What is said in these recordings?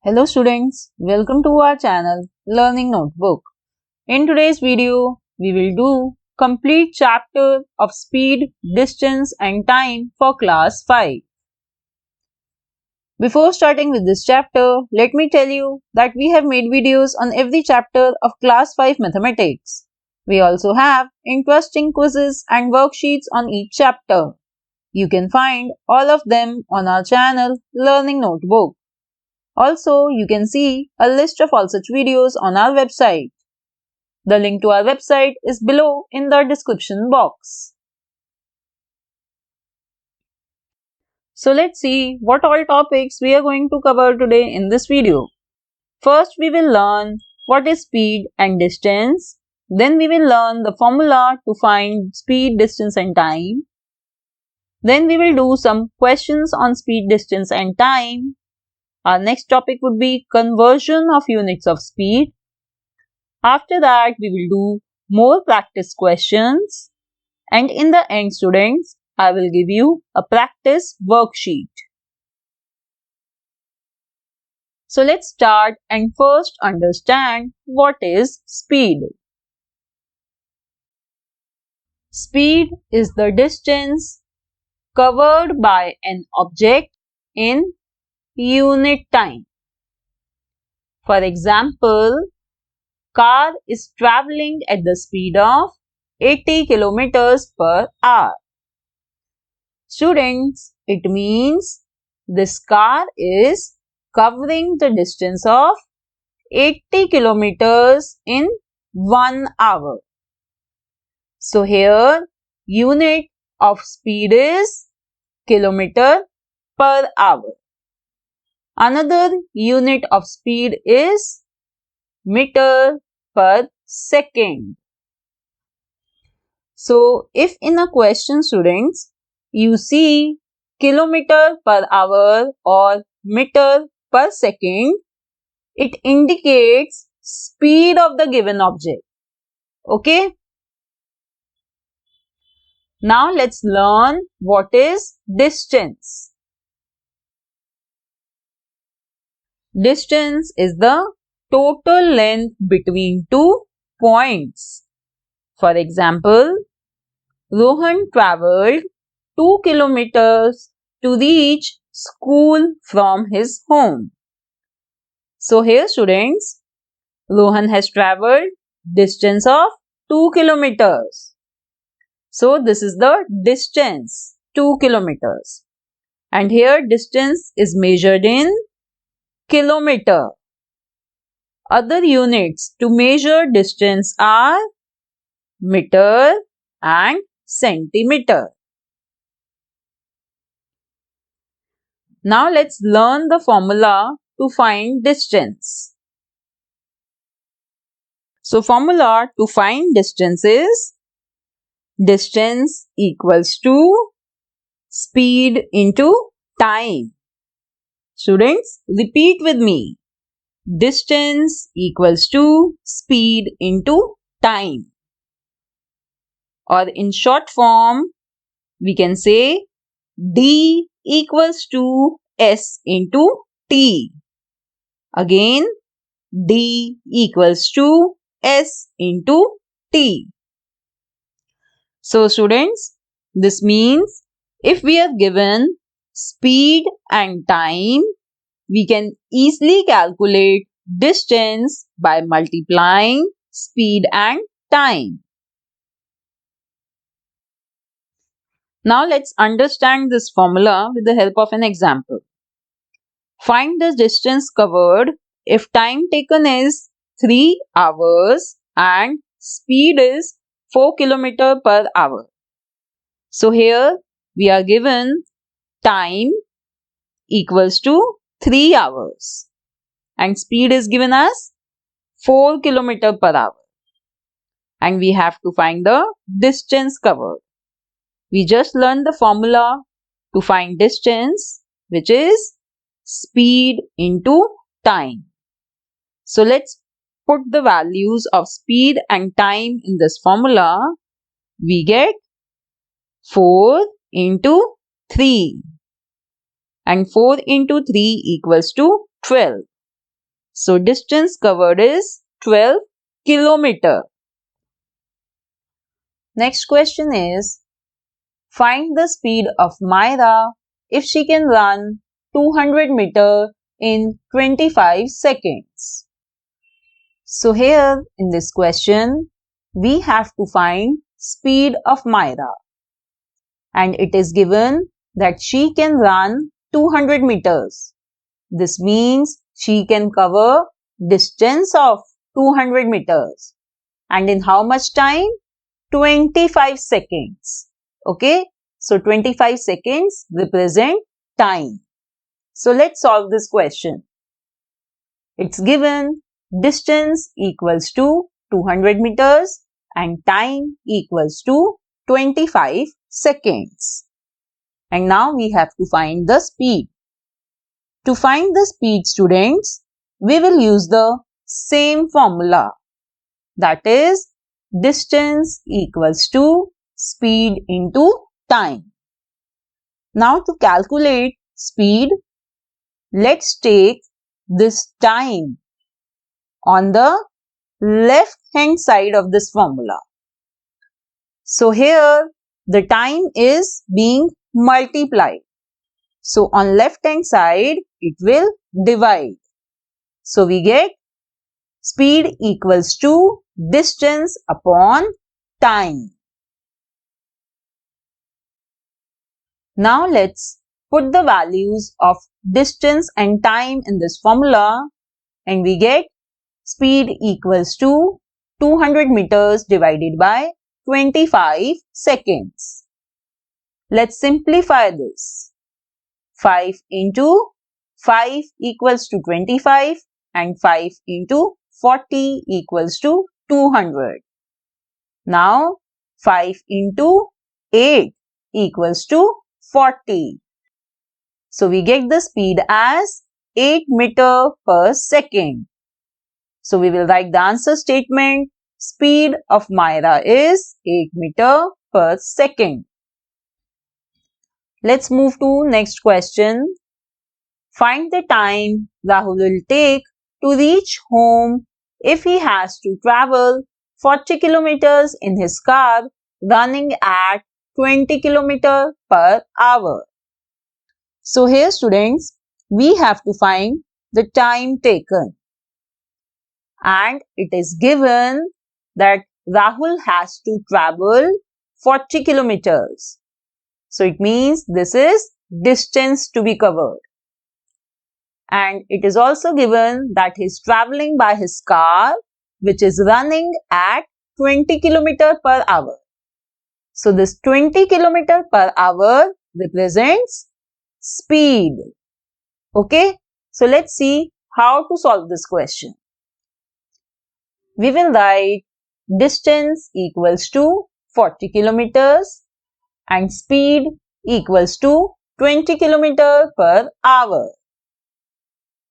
Hello students, welcome to our channel Learning Notebook. In today's video, we will do complete chapter of speed, distance and time for class 5. Before starting with this chapter, let me tell you that we have made videos on every chapter of class 5 mathematics. We also have interesting quizzes and worksheets on each chapter. You can find all of them on our channel Learning Notebook. Also, you can see a list of all such videos on our website. The link to our website is below in the description box. So let's see what all topics we are going to cover today in this video. First, we will learn what is speed and distance. Then we will learn the formula to find speed, distance and time. Then we will do some questions on speed, distance and time. Our next topic would be conversion of units of speed. After that, we will do more practice questions. And in the end, students, I will give you a practice worksheet. So let's start and first understand what is speed. Speed is the distance covered by an object in unit time. For example, car is traveling at the speed of 80 kilometers per hour. Students, it means this car is covering the distance of 80 kilometers in 1 hour. So here, unit of speed is kilometer per hour. Another unit of speed is meter per second. So, if in a question, students, you see kilometer per hour or meter per second, it indicates speed of the given object. Okay? Now, let's learn what is distance. Distance is the total length between two points. For example, Rohan travelled 2 kilometers to reach school from his home. So here students, Rohan has travelled distance of 2 kilometers. So this is the distance, 2 kilometers. And here distance is measured in kilometer. Other units to measure distance are meter and centimeter. Now let's learn the formula to find distance. So formula to find distance is distance equals to speed into time. Students, repeat with me. Distance equals to speed into time. Or in short form, we can say D equals to S into T. Again, D equals to S into T. So students, this means if we are given speed and time, we can easily calculate distance by multiplying speed and time. Now let's understand this formula with the help of an example. Find the distance covered if time taken is 3 hours and speed is 4 km per hour. So here we are given time equals to 3 hours and speed is given as 4 km per hour. And we have to find the distance covered. We just learned the formula to find distance, which is speed into time. So let's put the values of speed and time in this formula. We get 4 into 3 and 4 into 3 equals to 12. So distance covered is 12 kilometer. Next question is, find the speed of Myra if she can run 200 meter in 25 seconds. So here in this question, we have to find speed of Myra, and it is given that she can run 200 meters. This means she can cover distance of 200 meters. And in how much time? 25 seconds. Okay. So 25 seconds represent time. So let's solve this question. It's given distance equals to 200 meters and time equals to 25 seconds. And now we have to find the speed. To find the speed, students, we will use the same formula. That is, distance equals to speed into time. Now to calculate speed, let's take this time on the left hand side of this formula. So here the time is being multiplied. So on left hand side it will divide. So we get speed equals to distance upon time. Now let's put the values of distance and time in this formula, and we get speed equals to 200 meters divided by 25 seconds. Let's simplify this. 5 into 5 equals to 25 and 5 into 40 equals to 200. Now 5 into 8 equals to 40. So we get the speed as 8 meter per second. So we will write the answer statement. Speed of Myra is 8 meter per second. Let's move to next question. Find the time Rahul will take to reach home if he has to travel 40 kilometers in his car running at 20 kilometers per hour. So here students, we have to find the time taken. And it is given that Rahul has to travel 40 kilometers. So it means this is distance to be covered. And it is also given that he is traveling by his car, which is running at 20 km per hour. So this 20 km per hour represents speed. Okay. So let's see how to solve this question. We will write distance equals to 40 kilometers and speed equals to 20 km per hour.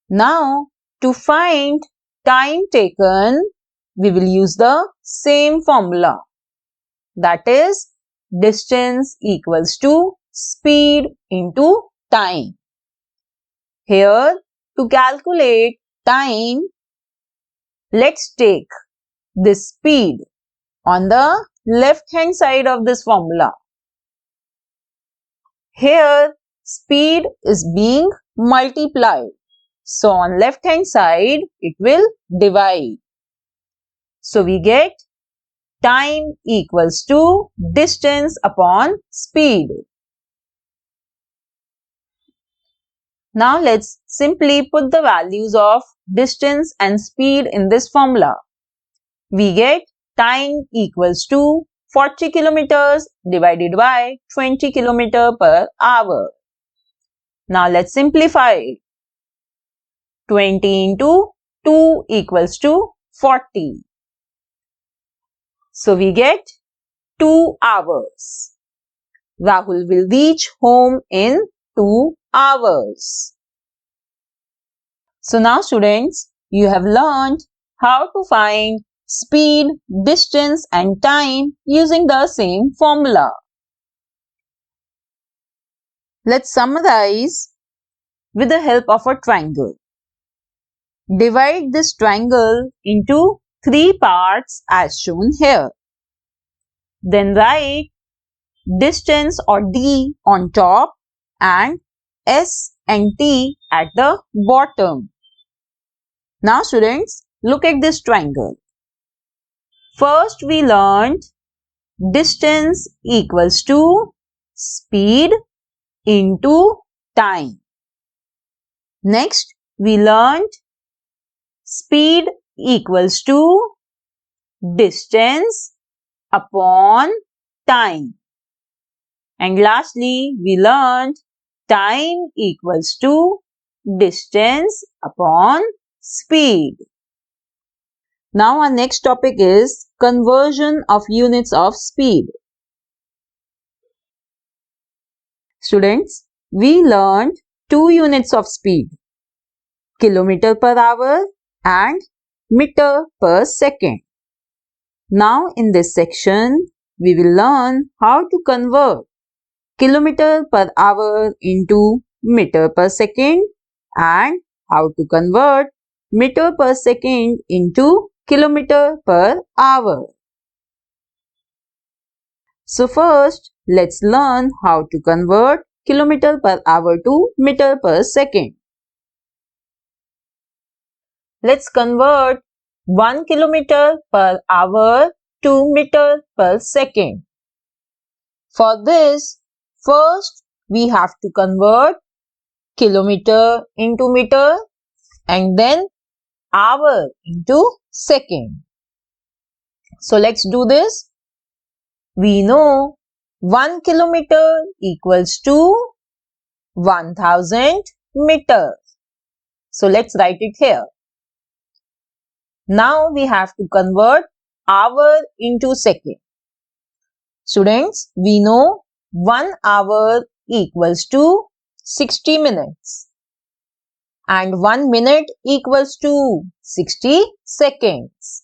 Now, to find time taken, we will use the same formula. That is, distance equals to speed into time. Here, to calculate time, let's take this speed on the left hand side of this formula. Here, speed is being multiplied. So on left hand side, it will divide. So we get time equals to distance upon speed. Now let's simply put the values of distance and speed in this formula. We get time equals to 40 kilometers divided by 20 km per hour. Now let's simplify it. 20 into 2 equals to 40. So we get 2 hours. Rahul will reach home in 2 hours. So now students, you have learned how to find speed, distance and time using the same formula. Let's summarize with the help of a triangle. Divide this triangle into 3 parts as shown here. Then write distance or D on top and S and T at the bottom. Now students, look at this triangle. First we learned distance equals to speed into time. Next we learned speed equals to distance upon time. And lastly, we learned time equals to distance upon speed. Now our next topic is conversion of units of speed. Students, we learned 2 units of speed, kilometer per hour and meter per second. Now in this section, we will learn how to convert kilometer per hour into meter per second and how to convert meter per second into kilometer per hour. So first, let's learn how to convert kilometer per hour to meter per second. Let's convert 1 kilometer per hour to meter per second. For this, first we have to convert kilometer into meter and then hour into second. So let's do this. We know 1 kilometer equals to 1000 meters. So let's write it here. Now we have to convert hour into second. Students, we know 1 hour equals to 60 minutes and 1 minute equals to 60 seconds.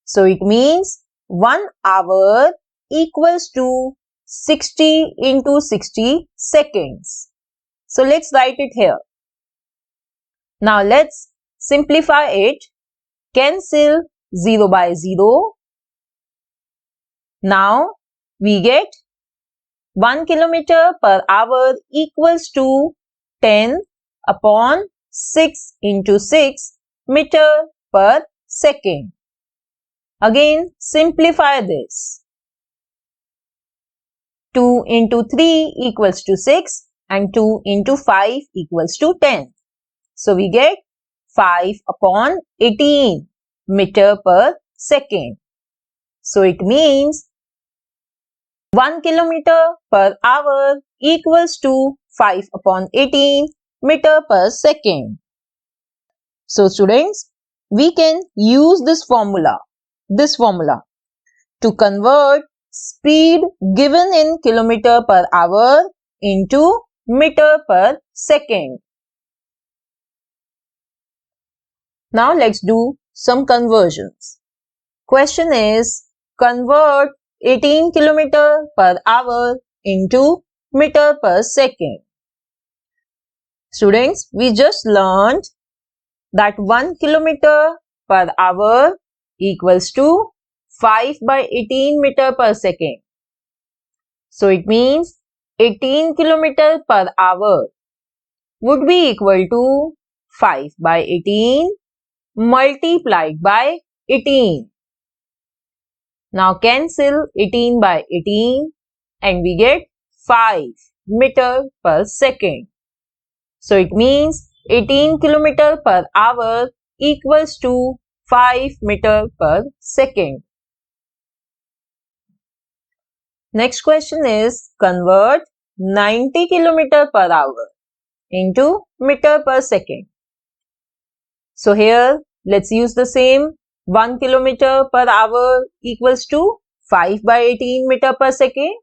So it means 1 hour equals to 60 into 60 seconds. So let's write it here. Now let's simplify it. Cancel 0 by 0. Now we get 1 kilometer per hour equals to 10 upon 6 into 6 meter per second. Again, simplify this. 2 into 3 equals to 6 and 2 into 5 equals to 10. So we get 5 upon 18 meter per second. So it means 1 kilometer per hour equals to 5 upon 18 meter per second. So students, we can use this formula to convert speed given in kilometer per hour into meter per second. Now let's do some conversions. Question is, convert 18 km per hour into meter per second. Students, we just learned that 1 km per hour equals to 5 by 18 meter per second. So it means 18 km per hour would be equal to 5 by 18 multiplied by 18. Now cancel 18 by 18 and we get 5 meter per second. So it means 18 km per hour equals to 5 meter per second. Next question is, convert 90 km per hour into meter per second. So here let's use the same. 1 km per hour equals to 5 by 18 meter per second.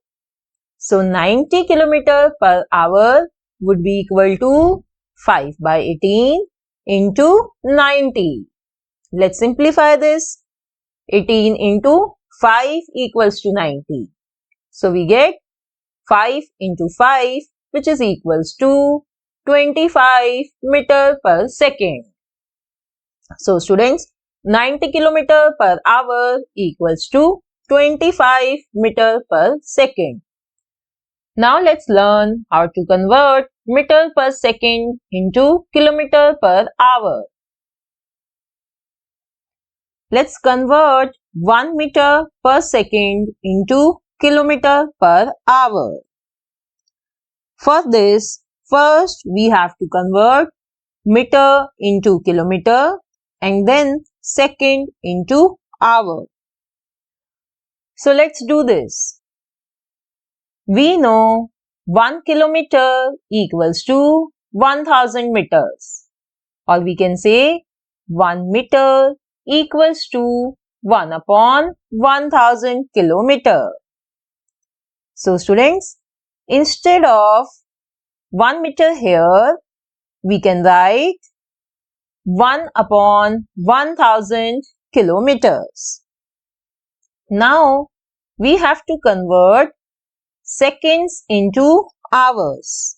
So 90 km per hour would be equal to 5 by 18 into 90. Let's simplify this. 18 into 5 equals to 90. So we get 5 into 5, which is equals to 25 meter per second. So students, 90 km per hour equals to 25 meter per second. Now let's learn how to convert meter per second into kilometer per hour. Let's convert 1 meter per second into kilometer per hour. For this, first we have to convert meter into kilometer and then second into hour. So let's do this. We know 1 kilometer equals to 1000 meters, or we can say 1 meter equals to 1 upon 1000 kilometer. So students, instead of 1 meter here, we can write 1 upon 1000 kilometers. Now, we have to convert seconds into hours.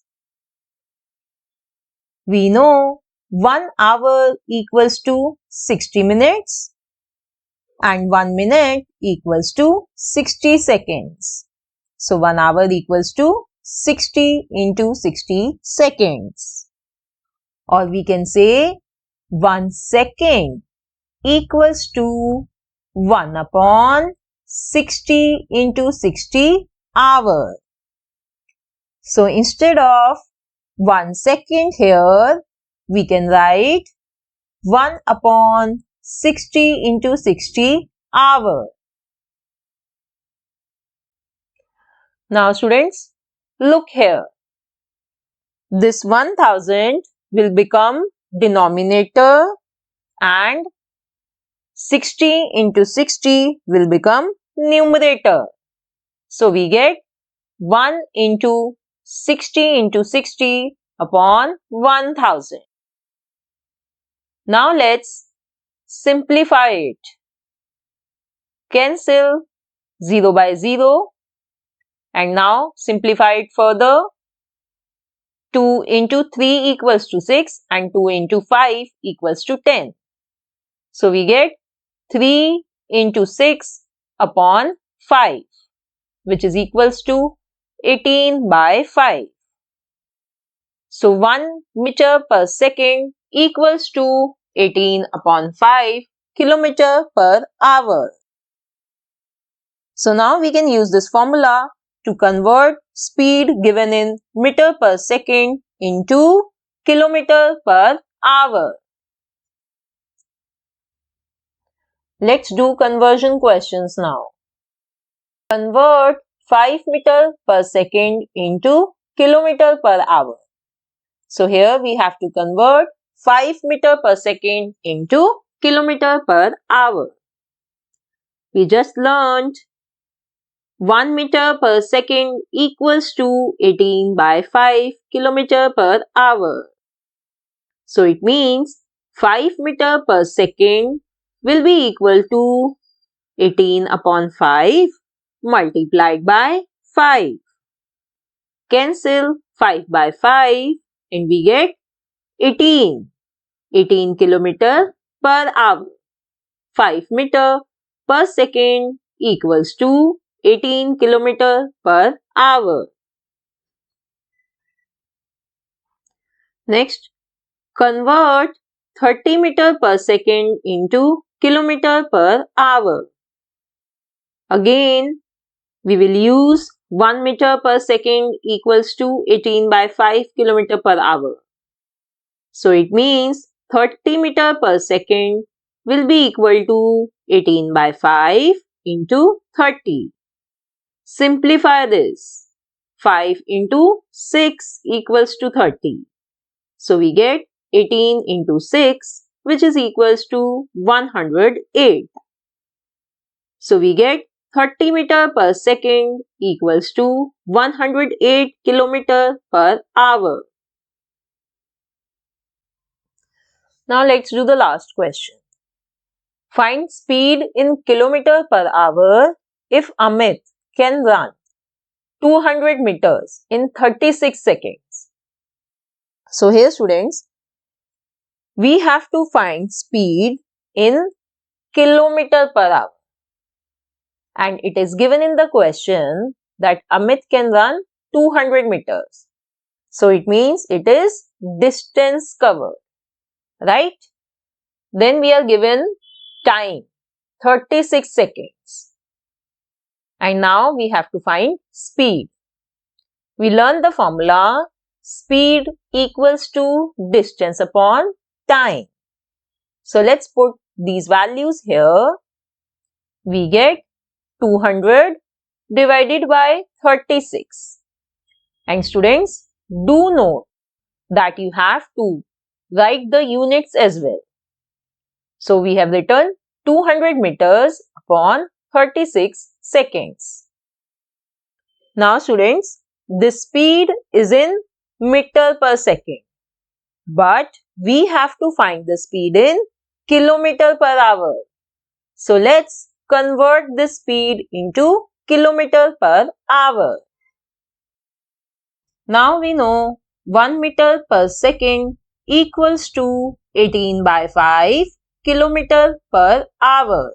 We know 1 hour equals to 60 minutes and 1 minute equals to 60 seconds. So 1 hour equals to 60 into 60 seconds. Or we can say 1 second equals to 1 upon 60 into 60 hour. So instead of 1 second here, we can write 1 upon 60 into 60 hour. Now students, look here. This 1000 will become denominator and 60 into 60 will become numerator. So we get 1 into 60 into 60 upon 1000. Now let's simplify it. Cancel 0 by 0 and now simplify it further. 2 into 3 equals to 6 and 2 into 5 equals to 10. So we get 3 into 6 upon 5, which is equals to 18 by 5. So 1 meter per second equals to 18 upon 5 kilometer per hour. So now we can use this formula to convert speed given in meter per second into kilometer per hour. Let's do conversion questions now. Convert 5 meter per second into kilometer per hour. So here we have to convert 5 meter per second into kilometer per hour. We just learned 1 meter per second equals to 18 by 5 kilometer per hour. So it means 5 meter per second will be equal to 18 upon 5 multiplied by 5. Cancel 5 by 5 and we get 18. 18 kilometer per hour. 5 meter per second equals to 18 kilometer per hour. Next, convert 30 meter per second into kilometer per hour. Again, we will use 1 meter per second equals to 18 by 5 kilometer per hour. So it means 30 meter per second will be equal to 18 by 5 into 30. Simplify this. 5 into 6 equals to 30. So we get 18 into 6, which is equals to 108. So we get 30 meter per second equals to 108 kilometer per hour. Now let's do the last question. Find speed in kilometer per hour if Amit can run 200 meters in 36 seconds. So here students, We have to find speed in kilometer per hour. And it is given in the question that Amit can run 200 meters. So it means it is distance covered, right? Then we are given time, 36 seconds. And now we have to find speed. We learn the formula speed equals to distance upon time. So let's put these values here. We get 200 divided by 36. And students, do note that you have to write the units as well. So we have written 200 meters upon 36 seconds. Now students, the speed is in meter per second. But we have to find the speed in kilometer per hour. So let's convert this speed into kilometer per hour. Now we know 1 meter per second equals to 18 by 5 kilometer per hour.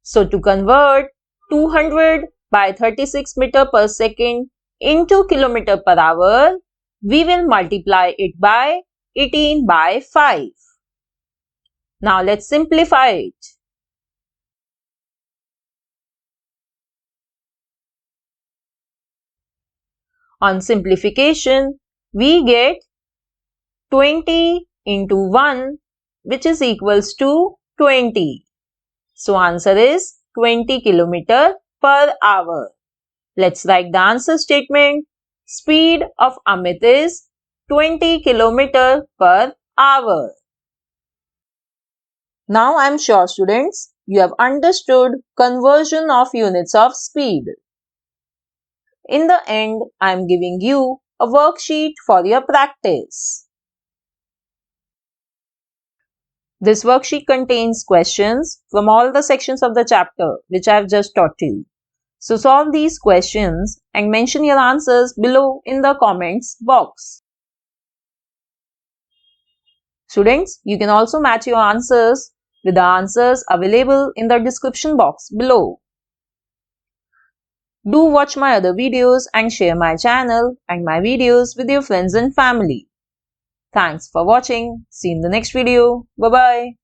So to convert 200 by 36 meter per second into kilometer per hour, we will multiply it by 18 by 5. Now let's simplify it. On simplification, we get 20 into 1, which is equals to 20. So answer is 20 kilometer per hour. Let's write the answer statement. Speed of Amit is 20 kilometer per hour. Now I am sure students, you have understood conversion of units of speed. In the end, I am giving you a worksheet for your practice. This worksheet contains questions from all the sections of the chapter which I have just taught you. So solve these questions and mention your answers below in the comments box. Students, you can also match your answers with the answers available in the description box below. Do watch my other videos and share my channel and my videos with your friends and family. Thanks for watching. See you in the next video. Bye-bye.